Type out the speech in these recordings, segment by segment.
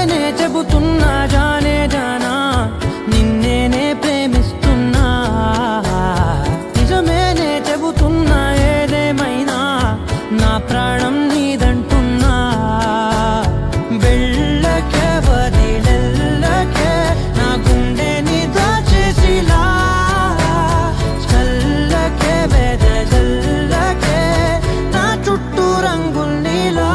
నిజమేనే చెబుతున్నా జానే జానా నిన్నేనే ప్రేమిస్తున్నా నిజమేనే చెబుతున్నా ఏదేమైనా నా ప్రాణం నీదంటున్నా వెళ్ళకే వదిలెళ్ళకే నా గుండెని దాచేసిలా చల్లకే వెదజల్లకే నా చుట్టూ రంగుల్నిలా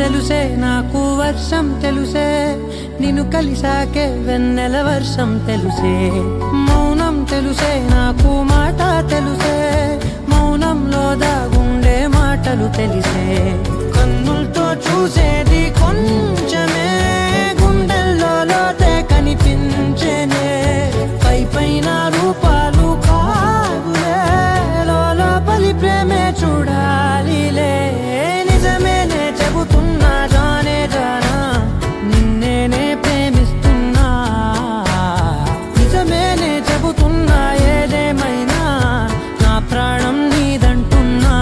తెలుసే నాకు వర్షం తెలుసే నిన్ను కలిసాకే వెన్నెల వర్షం తెలుసే మౌనం తెలుసే నాకు మాట తెలుసే మౌనంలో దాగుండే మాటలు తెలిసే కన్నులతో చూసేది కొంచెమే గుండెల్లో లోతే కనిపించేనే పై పైన రూపాలు కావులే లోపలి ప్రేమే చూడాలిలే నిజమేనే చెబుతున్నా జానే జానా నిన్నేనే ప్రేమిస్తున్నా నిజమేనే చెబుతున్నా ఏదేమైనా నా ప్రాణం నీదంటున్నా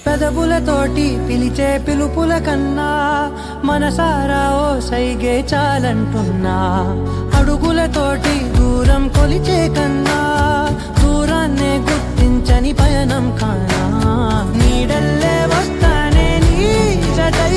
పెదవులతోటి పిలిచే పిలుపుల కన్నా మనసారా ఓ సైగే చాలంటున్నా అడుగులతోటి దూరం కొలిచే కన్నా దూరాన్నే గుర్తించని పయనం కానా నీడల్లే వస్తానే నీ జతై